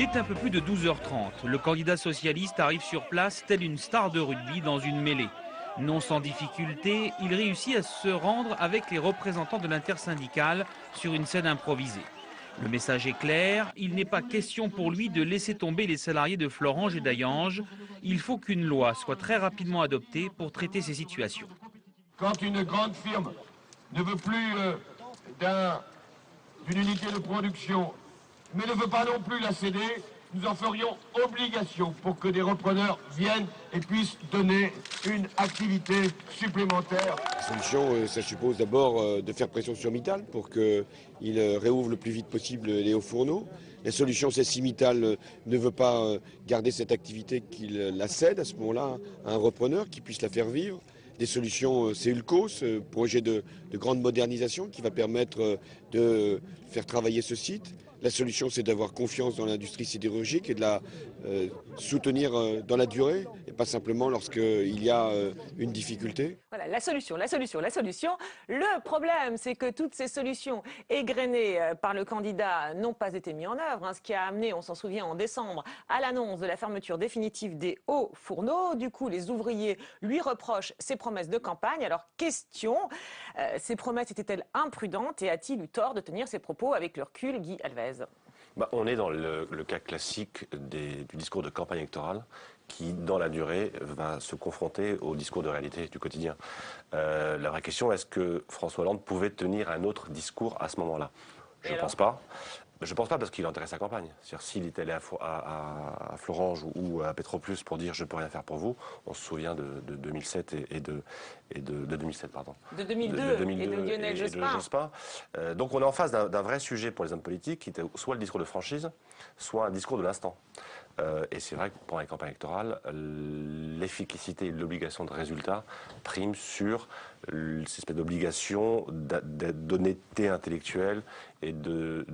est un peu plus de 12h30. Le candidat socialiste arrive sur place tel une star de rugby dans une mêlée. Non sans difficulté, il réussit à se rendre avec les représentants de l'intersyndicale sur une scène improvisée. Le message est clair, il n'est pas question pour lui de laisser tomber les salariés de Florange et d'Hayange. Il faut qu'une loi soit très rapidement adoptée pour traiter ces situations. Quand une grande firme ne veut plus d'une unité de production, mais ne veut pas non plus la céder, nous en ferions obligation pour que des repreneurs viennent et puissent donner une activité supplémentaire. La solution, ça suppose d'abord de faire pression sur Mittal pour qu'il réouvre le plus vite possible les hauts fourneaux. La solution, c'est si Mittal ne veut pas garder cette activité, qu'il la cède à ce moment-là à un repreneur qui puisse la faire vivre. Des solutions, c'est Ulco, ce projet de grande modernisation qui va permettre de faire travailler ce site. La solution, c'est d'avoir confiance dans l'industrie sidérurgique et de la soutenir dans la durée et pas simplement lorsqu'il y a une difficulté. Voilà, la solution. Le problème, c'est que toutes ces solutions égrenées par le candidat n'ont pas été mises en œuvre, ce qui a amené, on s'en souvient, en décembre, à l'annonce de la fermeture définitive des hauts fourneaux. Du coup, les ouvriers lui reprochent ses promesses de campagne. Alors, question, ces promesses étaient-elles imprudentes et a-t-il eu tort de tenir ses propos avec le recul, Guy Alvez? On est dans le cas classique du discours de campagne électorale qui, dans la durée, va se confronter au discours de réalité du quotidien. La vraie question, est-ce que François Hollande pouvait tenir un autre discours à ce moment-là? Je ne pense pas. Je ne pense pas parce qu'il intéresse sa campagne. C'est-à-dire s'il était allé à Florange ou à Petroplus pour dire « je ne peux rien faire pour vous », on se souvient de 2007 et de 2007, pardon. De 2002 et de Lionel Jospin. Donc on est en face d'un vrai sujet pour les hommes politiques qui était soit le discours de franchise, soit un discours de l'instant. Et c'est vrai que pendant les campagnes électorales, l'efficacité et l'obligation de résultat priment sur cette espèce d'obligation d'honnêteté intellectuelle et de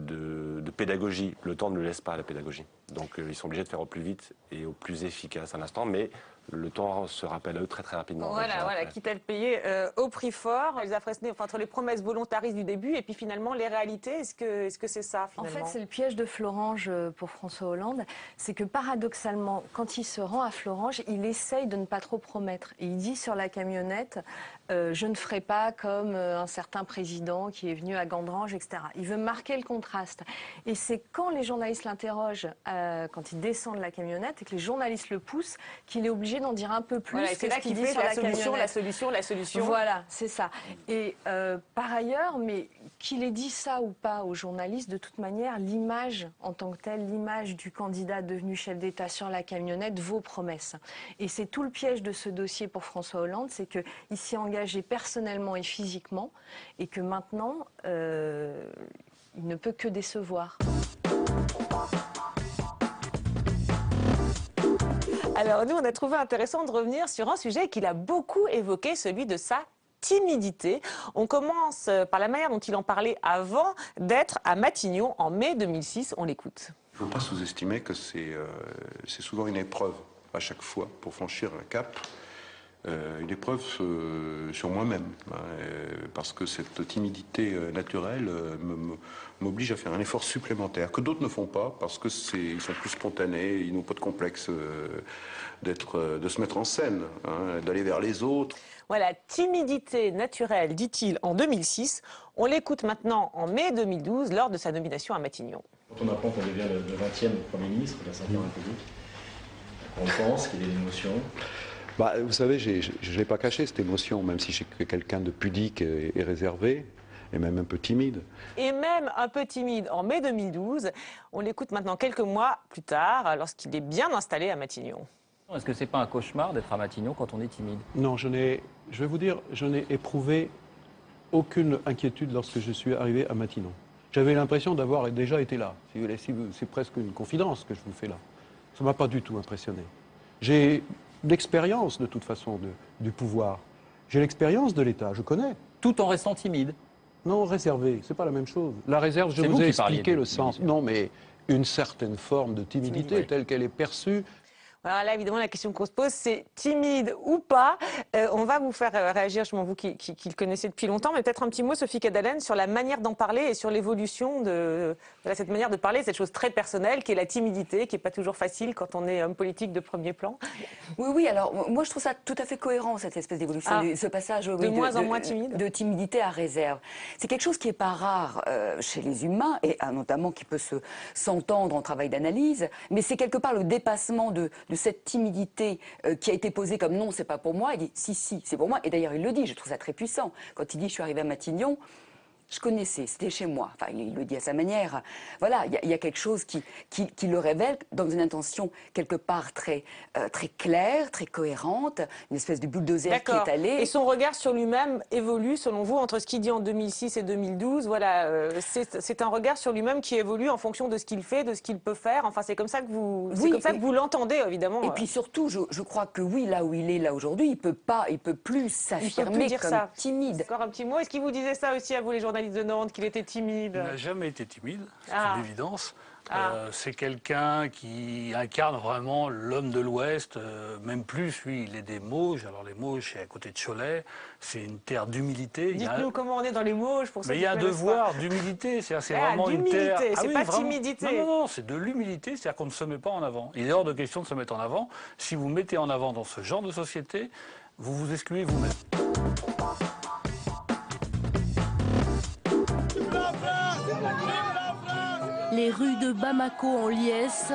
pédagogie. Le temps ne le laisse pas à la pédagogie. Donc ils sont obligés de faire au plus vite et au plus efficace à l'instant, mais le temps se rappelle à eux très rapidement. Voilà, quitte à le payer au prix fort. Elsa Fresnay, entre les promesses volontaristes du début et puis finalement les réalités, est-ce que c'est ça finalement? En fait, c'est le piège de Florange pour François Hollande. C'est que paradoxalement, quand il se rend à Florange, il essaye de ne pas trop promettre. Et il dit sur la camionnette, je ne ferai pas comme un certain président qui est venu à Gandrange, etc. Il veut marquer le contraste. Et c'est quand les journalistes l'interrogent, quand il descend de la camionnette et que les journalistes le poussent, qu'il est obligé d'en dire un peu plus. Voilà, c'est là qu'il dit sur la solution. Voilà, c'est ça. Et par ailleurs, mais qu'il ait dit ça ou pas aux journalistes, de toute manière, l'image en tant que telle, l'image du candidat devenu chef d'État sur la camionnette vaut promesse. Et c'est tout le piège de ce dossier pour François Hollande, c'est qu'il s'y est engagé personnellement et physiquement, et que maintenant, il ne peut que décevoir. Alors nous, on a trouvé intéressant de revenir sur un sujet qu'il a beaucoup évoqué, celui de sa timidité. On commence par la manière dont il en parlait avant d'être à Matignon en mai 2006. On l'écoute. Il ne faut pas sous-estimer que c'est souvent une épreuve à chaque fois pour franchir un cap. Une épreuve sur moi-même, parce que cette timidité naturelle m'oblige à faire un effort supplémentaire que d'autres ne font pas, parce que ils sont plus spontanés, ils n'ont pas de complexe de se mettre en scène, d'aller vers les autres. Voilà, timidité naturelle, dit-il en 2006. On l'écoute maintenant en mai 2012 lors de sa nomination à Matignon. Quand on apprend qu'on devient le 20e Premier ministre de la Ve République, on pense qu'il y a une émotion. Vous savez, je ne l'ai pas caché cette émotion, même si je suis quelqu'un de pudique et réservé, et même un peu timide. Et même un peu timide en mai 2012. On l'écoute maintenant quelques mois plus tard, lorsqu'il est bien installé à Matignon. Est-ce que c'est pas un cauchemar d'être à Matignon quand on est timide? Non, je vais vous dire, je n'ai éprouvé aucune inquiétude lorsque je suis arrivé à Matignon. J'avais l'impression d'avoir déjà été là. C'est presque une confidence que je vous fais là. Ça ne m'a pas du tout impressionné. J'ai l'expérience de toute façon du pouvoir. J'ai l'expérience de l'État, je connais. Tout en restant timide? Non, réservé, c'est pas la même chose. La réserve, je vous ai expliqué le sens. Non, mais une certaine forme de timidité telle qu'elle est perçue. Alors là, évidemment, la question qu'on se pose, c'est timide ou pas. On va vous faire réagir, je m'en vous qui le connaissez depuis longtemps, mais peut-être un petit mot, Sophie Cadalen, sur la manière d'en parler et sur l'évolution de cette manière de parler, cette chose très personnelle qui est la timidité, qui n'est pas toujours facile quand on est homme politique de premier plan. Oui, alors moi je trouve ça tout à fait cohérent, cette espèce d'évolution, ce passage de moins en moins timide. De timidité à réserve. C'est quelque chose qui n'est pas rare chez les humains, et notamment qui peut s'entendre en travail d'analyse, mais c'est quelque part le dépassement de cette timidité qui a été posée comme non, c'est pas pour moi. Il dit si, c'est pour moi. Et d'ailleurs, il le dit, je trouve ça très puissant. Quand il dit je suis arrivé à Matignon, je connaissais, c'était chez moi. Enfin, il le dit à sa manière. Voilà, il y a quelque chose qui le révèle dans une intention quelque part très claire, très cohérente, une espèce de bulldozer qui est allé. Et son regard sur lui-même évolue, selon vous, entre ce qu'il dit en 2006 et 2012. Voilà, c'est un regard sur lui-même qui évolue en fonction de ce qu'il fait, de ce qu'il peut faire. Enfin, c'est comme ça que vous, que vous l'entendez, évidemment. Et puis surtout, je crois que oui, là où il est là aujourd'hui, il peut plus s'affirmer comme timide. Encore un petit mot. Est-ce qu'il vous disait ça aussi à vous, les journalistes de Nantes, qu'il était timide? Il n'a jamais été timide, c'est une évidence. C'est quelqu'un qui incarne vraiment l'homme de l'Ouest, même plus, lui, il est des Mauges. Alors les Mauges, c'est à côté de Cholet, c'est une terre d'humilité. Dites-nous comment on est dans les Mauges pour ceux qui connaissent pas. Mais il y a un devoir d'humilité, c'est vraiment une terre... c'est pas timidité. Non, c'est de l'humilité, c'est-à-dire qu'on ne se met pas en avant. Il est hors de question de se mettre en avant. Si vous mettez en avant dans ce genre de société, vous vous excluez vous-même. Les rues de Bamako en liesse,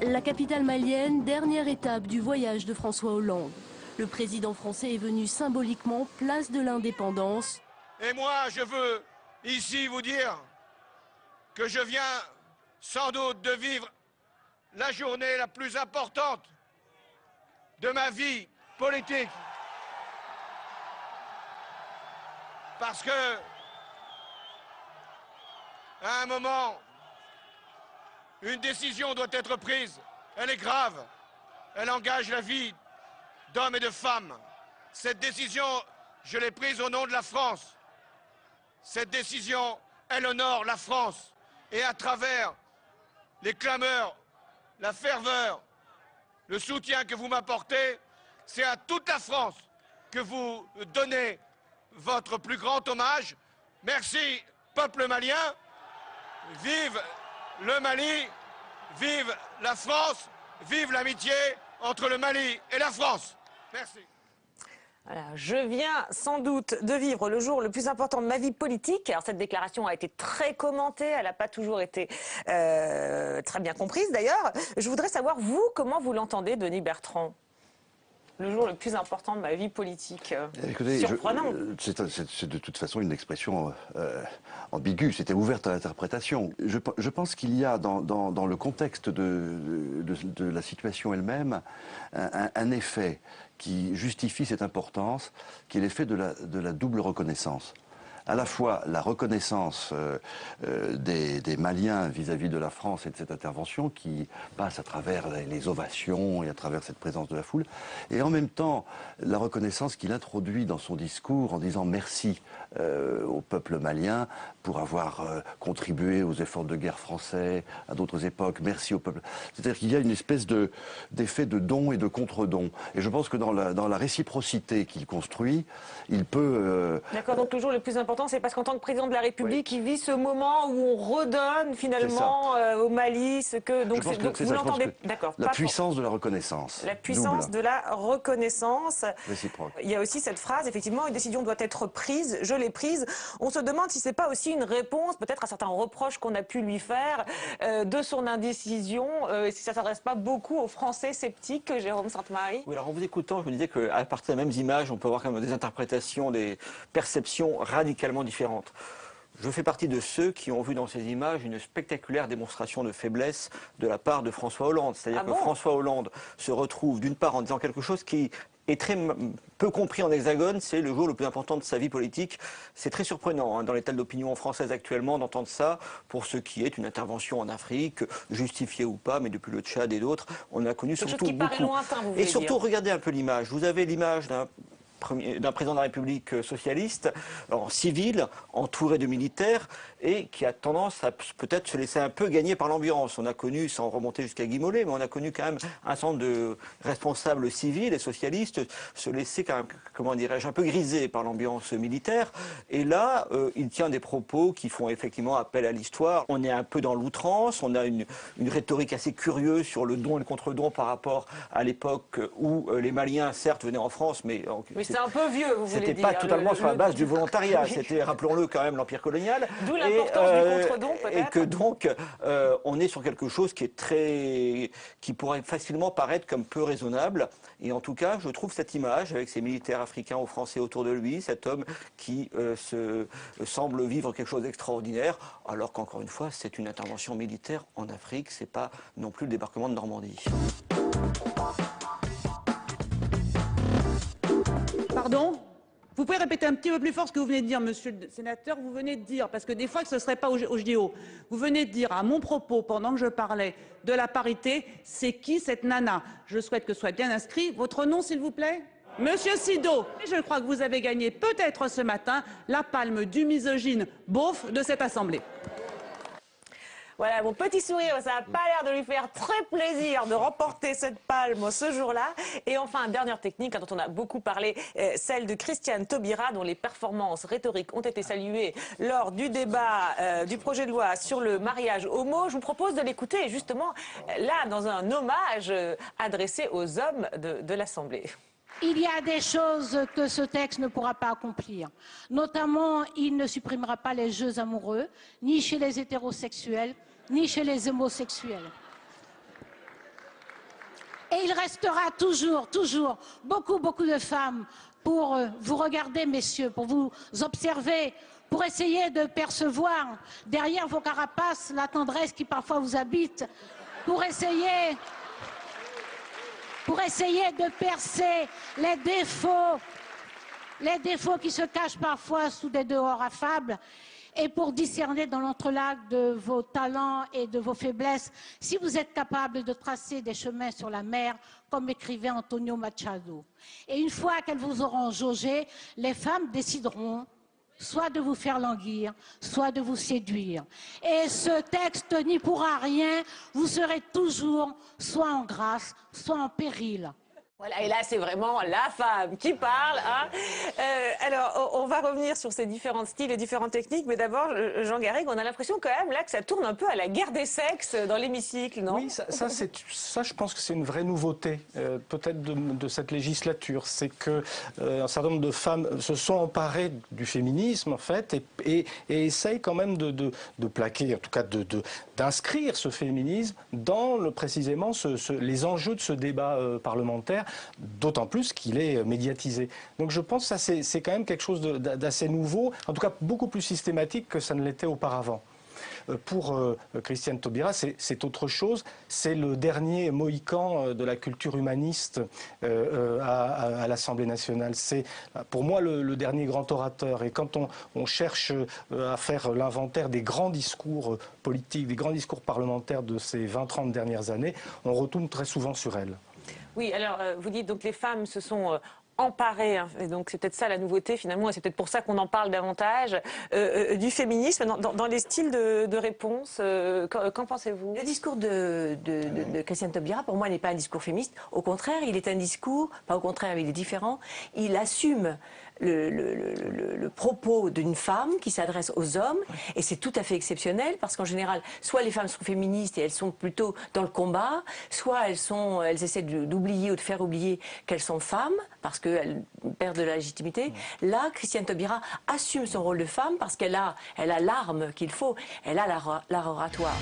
la capitale malienne, dernière étape du voyage de François Hollande. Le président français est venu symboliquement place de l'Indépendance. Et moi, je veux ici vous dire que je viens sans doute de vivre la journée la plus importante de ma vie politique. Parce que à un moment, une décision doit être prise. Elle est grave. Elle engage la vie d'hommes et de femmes. Cette décision, je l'ai prise au nom de la France. Cette décision, elle honore la France. Et à travers les clameurs, la ferveur, le soutien que vous m'apportez, c'est à toute la France que vous donnez votre plus grand hommage. Merci, peuple malien. Vive le Mali, vive la France, vive l'amitié entre le Mali et la France. Merci. Voilà, je viens sans doute de vivre le jour le plus important de ma vie politique. Alors cette déclaration a été très commentée, elle n'a pas toujours été très bien comprise d'ailleurs. Je voudrais savoir, vous, comment vous l'entendez, Denis Bertrand ? Le jour le plus important de ma vie politique. Écoutez, surprenant. C'est de toute façon une expression ambiguë, c'était ouverte à l'interprétation. Je pense qu'il y a dans le contexte de la situation elle-même un effet qui justifie cette importance, qui est l'effet de la double reconnaissance. À la fois la reconnaissance des Maliens vis-à-vis de la France et de cette intervention qui passe à travers les ovations et à travers cette présence de la foule, et en même temps la reconnaissance qu'il introduit dans son discours en disant merci au peuple malien pour avoir contribué aux efforts de guerre français à d'autres époques, merci au peuple. C'est-à-dire qu'il y a une espèce d'effet de don et de contre-don. Et je pense que dans la réciprocité qu'il construit, il peut... D'accord, donc le jour le plus important, c'est parce qu'en tant que président de la République, il vit ce moment où on redonne finalement au Mali ce que... Donc vous l'entendez... D'accord. La puissance de la reconnaissance. La puissance de la reconnaissance. Réciproque. Il y a aussi cette phrase, effectivement, une décision doit être prise, je l'ai prise. On se demande si c'est pas aussi une réponse, peut-être à certains reproches qu'on a pu lui faire de son indécision, si ça ne s'adresse pas beaucoup aux Français sceptiques, Jérôme Sainte-Marie. Oui, alors en vous écoutant, je me disais qu'à partir des mêmes images, on peut avoir quand même des interprétations, des perceptions radicalement différentes. Je fais partie de ceux qui ont vu dans ces images une spectaculaire démonstration de faiblesse de la part de François Hollande. C'est-à-dire que François Hollande se retrouve d'une part en disant quelque chose qui est très peu compris en Hexagone, c'est le jour le plus important de sa vie politique. C'est très surprenant dans l'état d'opinion française actuellement d'entendre ça pour ce qui est une intervention en Afrique, justifiée ou pas, mais depuis le Tchad et d'autres, on a connu surtout beaucoup. Lointain, et surtout, regardez un peu l'image. Vous avez l'image d'un président de la République socialiste, en civil, entouré de militaires, et qui a tendance à peut-être se laisser un peu gagner par l'ambiance. On a connu, sans remonter jusqu'à Guy Mollet, mais on a connu quand même un certain nombre de responsables civils et socialistes se laisser, quand même, comment dirais-je, un peu griser par l'ambiance militaire. Et là, il tient des propos qui font effectivement appel à l'histoire. On est un peu dans l'outrance, on a une rhétorique assez curieuse sur le don et le contre-don par rapport à l'époque où les Maliens, certes, venaient en France, mais c'est un peu vieux, vous voulez dire. C'était pas totalement sur la base du volontariat, c'était, rappelons-le, quand même, l'Empire colonial. D'où l'importance du contre-don, peut-être. Et que donc, on est sur quelque chose qui est qui pourrait facilement paraître comme peu raisonnable. Et en tout cas, je trouve cette image, avec ces militaires africains ou français autour de lui, cet homme qui semble vivre quelque chose d'extraordinaire, alors qu'encore une fois, c'est une intervention militaire en Afrique, c'est pas non plus le débarquement de Normandie. Pardon ? Vous pouvez répéter un petit peu plus fort ce que vous venez de dire, monsieur le sénateur. Vous venez de dire, parce que des fois que ce ne serait pas au JO, vous venez de dire à mon propos, pendant que je parlais de la parité, c'est qui cette nana? Je souhaite que soit bien inscrit. Votre nom, s'il vous plaît? Monsieur Sido. Je crois que vous avez gagné peut-être ce matin la palme du misogyne beauf de cette Assemblée. Voilà, mon petit sourire, ça n'a pas l'air de lui faire très plaisir de remporter cette palme ce jour-là. Et enfin, dernière technique dont on a beaucoup parlé, celle de Christiane Taubira, dont les performances rhétoriques ont été saluées lors du débat du projet de loi sur le mariage homo. Je vous propose de l'écouter justement là, dans un hommage adressé aux hommes de l'Assemblée. Il y a des choses que ce texte ne pourra pas accomplir. Notamment, il ne supprimera pas les jeux amoureux, ni chez les hétérosexuels, ni chez les homosexuels. Et il restera toujours beaucoup de femmes pour vous regarder, messieurs, pour vous observer, pour essayer de percevoir derrière vos carapaces la tendresse qui parfois vous habite, pour essayer de percer les défauts qui se cachent parfois sous des dehors affables, et pour discerner dans l'entrelac de vos talents et de vos faiblesses, si vous êtes capable de tracer des chemins sur la mer, comme écrivait Antonio Machado. Et une fois qu'elles vous auront jaugé, les femmes décideront soit de vous faire languir, soit de vous séduire. Et ce texte n'y pourra rien, vous serez toujours soit en grâce, soit en péril. Voilà, et là, c'est vraiment la femme qui parle. Hein. Alors, on va revenir sur ces différents styles et différentes techniques, mais d'abord, Jean Garrigue, on a l'impression quand même là que ça tourne un peu à la guerre des sexes dans l'hémicycle, non? Oui, ça, je pense que c'est une vraie nouveauté, peut-être de cette législature. C'est que un certain nombre de femmes se sont emparées du féminisme, en fait, et essayent quand même de plaquer, en tout cas d'inscrire ce féminisme dans précisément les enjeux de ce débat parlementaire, d'autant plus qu'il est médiatisé. Donc je pense que ça c'est quand même quelque chose d'assez nouveau, en tout cas beaucoup plus systématique que ça ne l'était auparavant. Pour Christiane Taubira, c'est autre chose. C'est le dernier mohican de la culture humaniste à l'Assemblée nationale. C'est pour moi le dernier grand orateur. Et quand on cherche à faire l'inventaire des grands discours politiques, des grands discours parlementaires de ces 20-30 dernières années, on retourne très souvent sur elle. Oui, alors vous dites donc les femmes se sont emparées, hein, et donc c'est peut-être ça la nouveauté finalement, et c'est peut-être pour ça qu'on en parle davantage, du féminisme dans les styles de réponse. Qu'en pensez-vous? Le discours de Christiane Taubira, pour moi, n'est pas un discours féministe. Au contraire, il est un discours, pas au contraire, il est différent. Il assume le propos d'une femme qui s'adresse aux hommes, et c'est tout à fait exceptionnel parce qu'en général, soit les femmes sont féministes et elles sont plutôt dans le combat, soit elles essaient d'oublier ou de faire oublier qu'elles sont femmes parce qu'elles perdent de la légitimité. Là, Christiane Taubira assume son rôle de femme parce qu'elle a l'arme qu'il faut, elle a l'art oratoire.